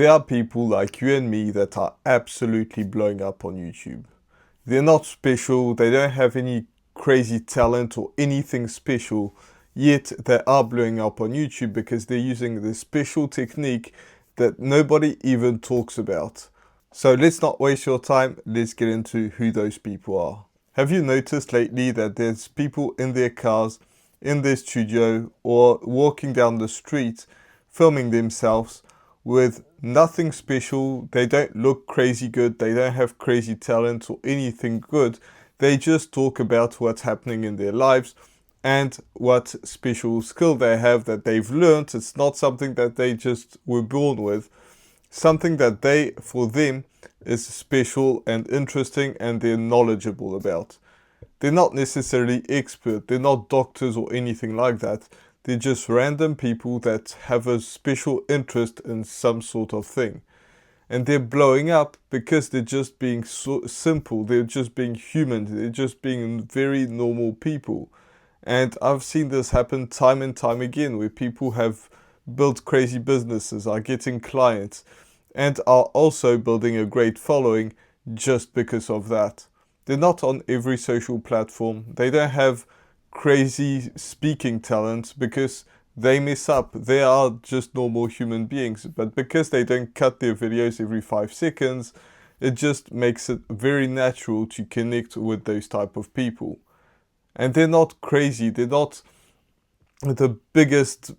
There are people like you and me that are absolutely blowing up on YouTube. They're not special, they don't have any crazy talent or anything special, yet they are blowing up on YouTube because they're using this special technique that nobody even talks about. So let's not waste your time, let's get into who those people are. Have you noticed lately that there's people in their cars, in their studio, or walking down the street filming themselves with nothing special? They don't look crazy good, they don't have crazy talent or anything good. They just talk about what's happening in their lives and what special skill they have that they've learned. It's not something that they just were born with. Something that for them, is special and interesting and they're knowledgeable about. They're not necessarily expert, they're not doctors or anything like that. They're just random people that have a special interest in some sort of thing. And they're blowing up because they're just being so simple, they're just being human, they're just being very normal people. And I've seen this happen time and time again where people have built crazy businesses, are getting clients, and are also building a great following just because of that. They're not on every social platform. They don't have crazy speaking talents because they mess up. They are just normal human beings. But because they don't cut their videos every 5 seconds, it just makes it very natural to connect with those type of people. And they're not crazy. They're not the biggest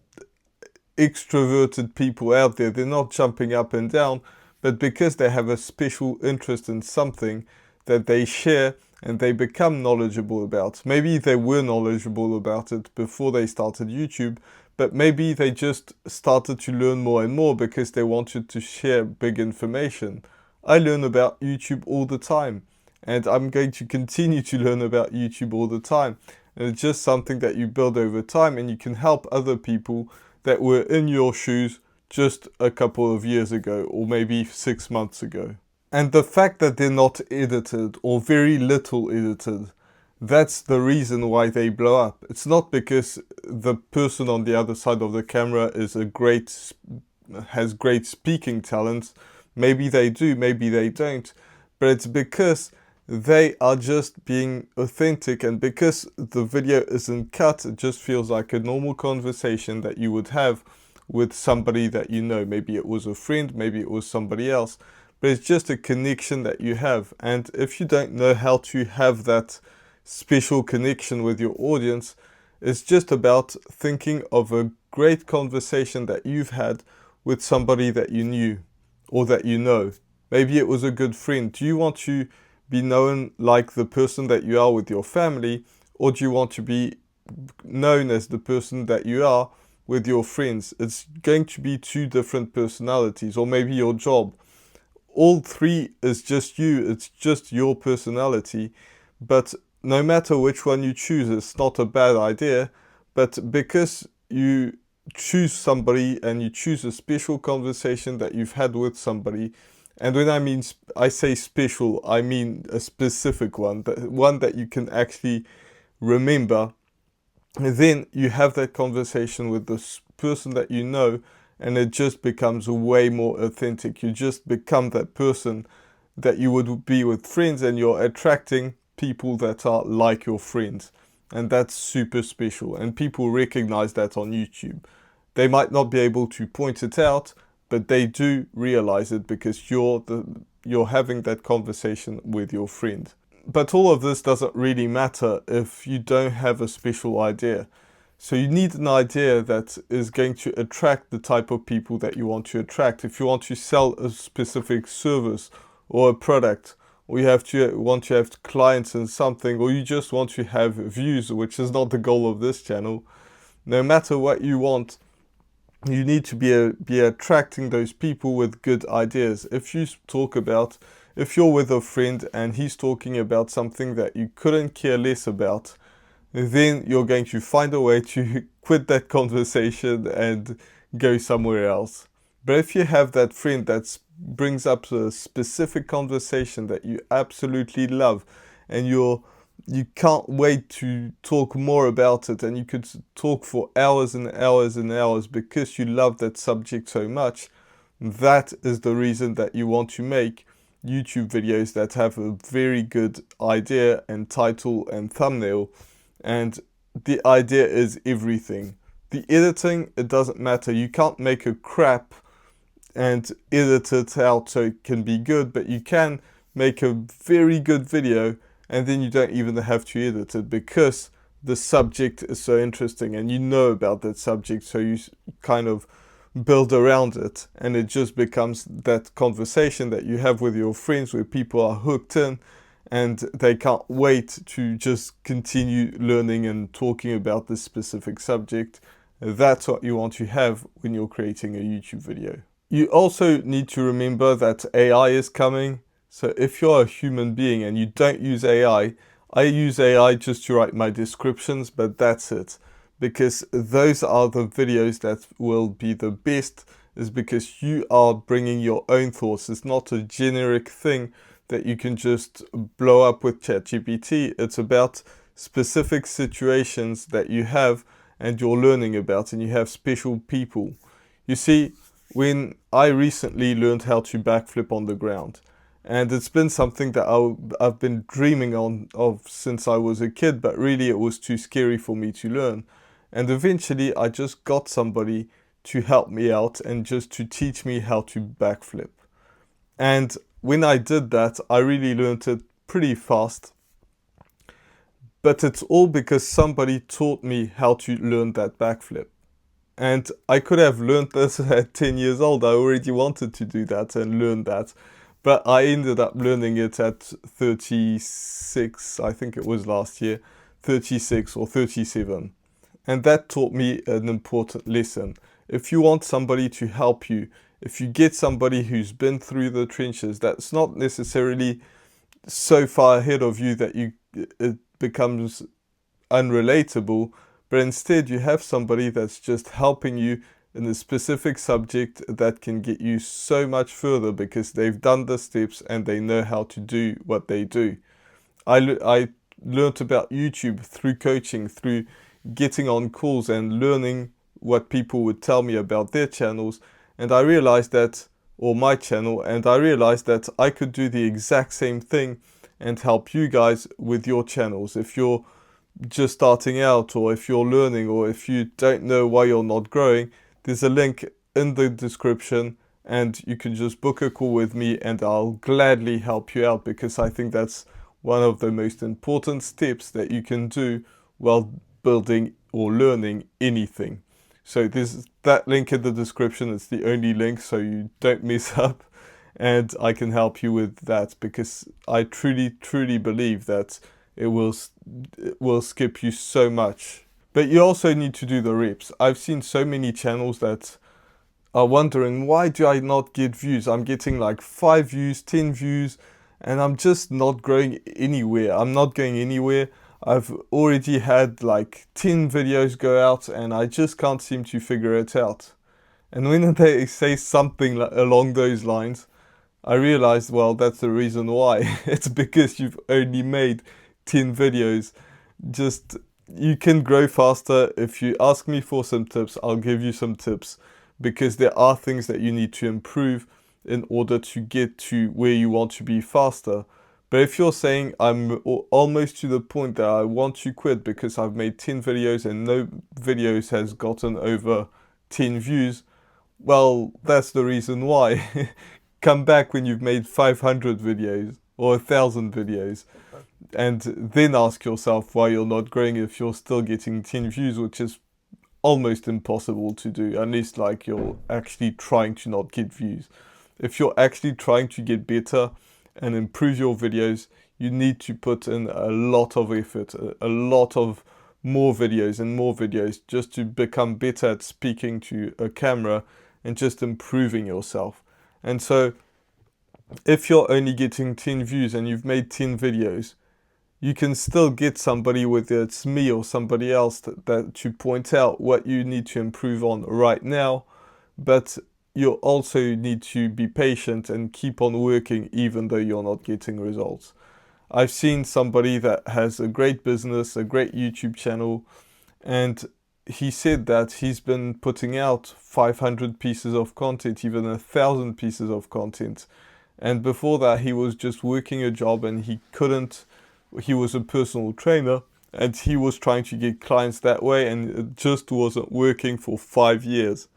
extroverted people out there. They're not jumping up and down, but because they have a special interest in something that they share and they become knowledgeable about. Maybe they were knowledgeable about it before they started YouTube, but maybe they just started to learn more and more because they wanted to share big information. I learn about YouTube all the time, and I'm going to continue to learn about YouTube all the time. And it's just something that you build over time, and you can help other people that were in your shoes just a couple of years ago, or maybe 6 months ago. And the fact that they're not edited, or very little edited, that's the reason why they blow up. It's not because the person on the other side of the camera has great speaking talents. Maybe they do, maybe they don't. But it's because they are just being authentic, and because the video isn't cut, it just feels like a normal conversation that you would have with somebody that you know. Maybe it was a friend, maybe it was somebody else, but it's just a connection that you have. And if you don't know how to have that special connection with your audience, it's just about thinking of a great conversation that you've had with somebody that you knew or that you know. Maybe it was a good friend. Do you want to be known like the person that you are with your family, or do you want to be known as the person that you are with your friends? It's going to be two different personalities, or maybe your job. All three is just you, it's just your personality. But no matter which one you choose, it's not a bad idea. But because you choose somebody and you choose a special conversation that you've had with somebody, and when I say special, I mean a specific one, one that you can actually remember. And then you have that conversation with this person that you know, and it just becomes way more authentic. You just become that person that you would be with friends, and you're attracting people that are like your friends. And that's super special. And people recognize that on YouTube. They might not be able to point it out, but they do realize it because you're having that conversation with your friend. But all of this doesn't really matter if you don't have a special idea. So you need an idea that is going to attract the type of people that you want to attract. If you want to sell a specific service or a product, or you want to have clients in something, or you just want to have views, which is not the goal of this channel, no matter what you want, you need to be attracting those people with good ideas. If you're with a friend and he's talking about something that you couldn't care less about, then you're going to find a way to quit that conversation and go somewhere else. But if you have that friend that brings up a specific conversation that you absolutely love, and you can't wait to talk more about it, and you could talk for hours and hours and hours because you love that subject so much, That is the reason that you want to make YouTube videos that have a very good idea and title and thumbnail. And the idea is everything. The editing, it doesn't matter. You can't make a crap and edit it out so it can be good, but you can make a very good video and then you don't even have to edit it because the subject is so interesting and you know about that subject, so you kind of build around it, and it just becomes that conversation that you have with your friends where people are hooked in and they can't wait to just continue learning and talking about this specific subject. That's what you want to have when you're creating a YouTube video. You also need to remember that AI is coming. So if you're a human being and you don't use AI, I use AI just to write my descriptions, but that's it. Because those are the videos that will be the best, is because you are bringing your own thoughts. It's not a generic thing that you can just blow up with ChatGPT. It's about specific situations that you have and you're learning about, and you have special people. You see, when I recently learned how to backflip on the ground, and it's been something that I've been dreaming of since I was a kid, but really it was too scary for me to learn. And eventually I just got somebody to help me out and just to teach me how to backflip. And when I did that, I really learned it pretty fast. But it's all because somebody taught me how to learn that backflip. And I could have learned this at 10 years old. I already wanted to do that and learn that. But I ended up learning it at 36, I think it was last year, 36 or 37. And that taught me an important lesson. If you want somebody to help you, if you get somebody who's been through the trenches, that's not necessarily so far ahead of you that it becomes unrelatable, but instead you have somebody that's just helping you in a specific subject that can get you so much further because they've done the steps and they know how to do what they do. I learned about YouTube through coaching, through getting on calls and learning what people would tell me about their channels, and I realized that, or my channel, and I realized that I could do the exact same thing and help you guys with your channels. If you're just starting out, or if you're learning, or if you don't know why you're not growing, there's a link in the description and you can just book a call with me and I'll gladly help you out, because I think that's one of the most important steps that you can do while building or learning anything. So there's that link in the description. It's the only link, so you don't mess up, and I can help you with that, because I truly believe that it will skip you so much. But you also need to do the reps. I've seen so many channels that are wondering, why do I not get views? I'm getting like 5 views, 10 views, and I'm just not growing anywhere. I'm not going anywhere. I've already had like 10 videos go out and I just can't seem to figure it out. And when they say something along those lines, I realized, well, that's the reason why. It's because you've only made 10 videos. Just, you can grow faster. If you ask me for some tips, I'll give you some tips, because there are things that you need to improve in order to get to where you want to be faster. But if you're saying I'm almost to the point that I want to quit because I've made 10 videos and no videos has gotten over 10 views, well, that's the reason why. Come back when you've made 500 videos or 1,000 videos, and then ask yourself why you're not growing if you're still getting 10 views, which is almost impossible to do, unless like you're actually trying to not get views. If you're actually trying to get better and improve your videos, you need to put in a lot of effort, a lot of more videos and more videos, just to become better at speaking to a camera and just improving yourself. And so if you're only getting 10 views and you've made 10 videos, you can still get somebody, whether it's me or somebody else, that to point out what you need to improve on right now. But you also need to be patient and keep on working even though you're not getting results. I've seen somebody that has a great business, a great YouTube channel, and he said that he's been putting out 500 pieces of content, even 1,000 pieces of content. And before that, he was just working a job and he was a personal trainer and he was trying to get clients that way, and it just wasn't working for 5 years.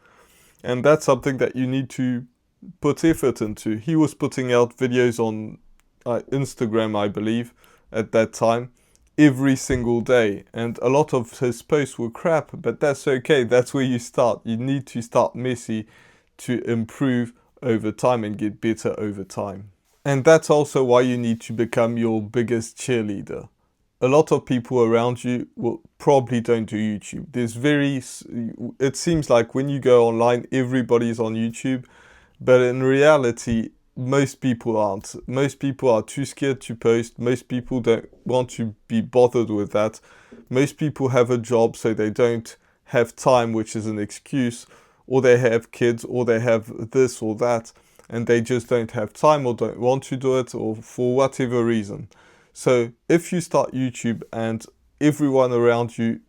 And that's something that you need to put effort into. He was putting out videos on Instagram, I believe, at that time, every single day. And a lot of his posts were crap, but that's okay. That's where you start. You need to start messy to improve over time and get better over time. And that's also why you need to become your biggest cheerleader. A lot of people around you will probably don't do YouTube. It seems like when you go online, everybody's on YouTube, but in reality, most people aren't. Most people are too scared to post. Most people don't want to be bothered with that. Most people have a job, so they don't have time, which is an excuse, or they have kids, or they have this or that, and they just don't have time or don't want to do it, or for whatever reason. So if you start YouTube and everyone around you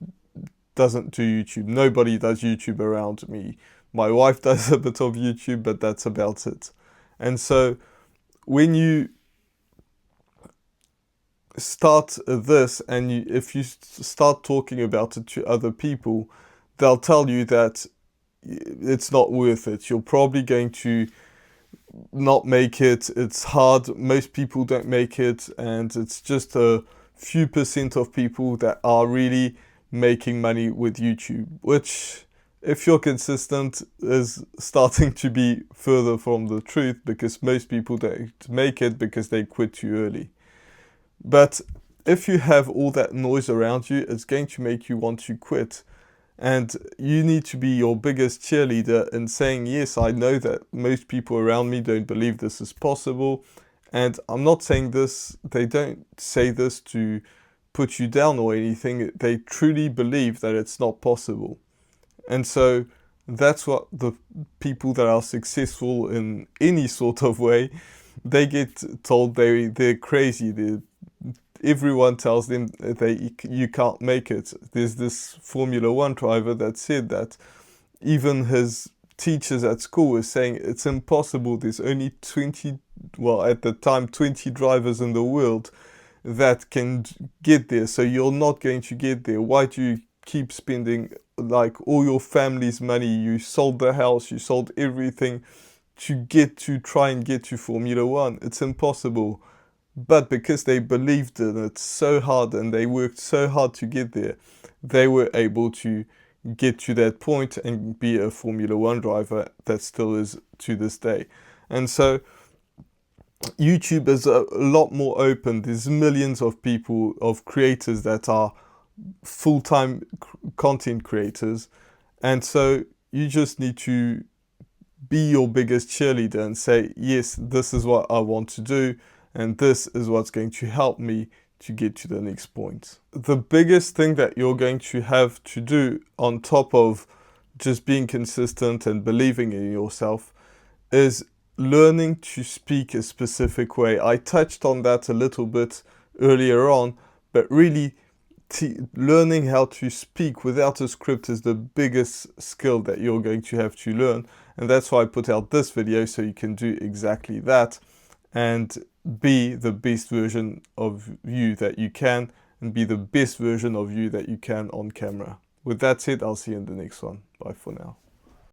doesn't do YouTube, nobody does YouTube around me. My wife does a bit of YouTube, but that's about it. And so when you start this and if you start talking about it to other people, they'll tell you that it's not worth it. You're probably going to not make it. It's hard. Most people don't make it, and it's just a few percent of people that are really making money with YouTube, which, if you're consistent, is starting to be further from the truth, because most people don't make it because they quit too early. But if you have all that noise around you, it's going to make you want to quit. And you need to be your biggest cheerleader in saying, yes, I know that most people around me don't believe this is possible. And I'm not saying this, they don't say this to put you down or anything. They truly believe that it's not possible. And so that's what the people that are successful in any sort of way, they get told they're crazy. Everyone tells them you can't make it. There's this Formula One driver that said that even his teachers at school were saying it's impossible. There's only 20, well, at the time, 20 drivers in the world that can get there. So you're not going to get there. Why do you keep spending like all your family's money? You sold the house, you sold everything to try and get to Formula One. It's impossible. But because they believed in it so hard and they worked so hard to get there, they were able to get to that point and be a Formula One driver that still is to this day. And so YouTube is a lot more open. There's millions of people, of creators that are full-time content creators. And so you just need to be your biggest cheerleader and say, yes, this is what I want to do, and this is what's going to help me to get to the next point. The biggest thing that you're going to have to do on top of just being consistent and believing in yourself is learning to speak a specific way. I touched on that a little bit earlier on, but really learning how to speak without a script is the biggest skill that you're going to have to learn. And that's why I put out this video, so you can do exactly that and be the best version of you that you can, and be the best version of you that you can on camera. With that said, I'll see you in the next one. Bye for now.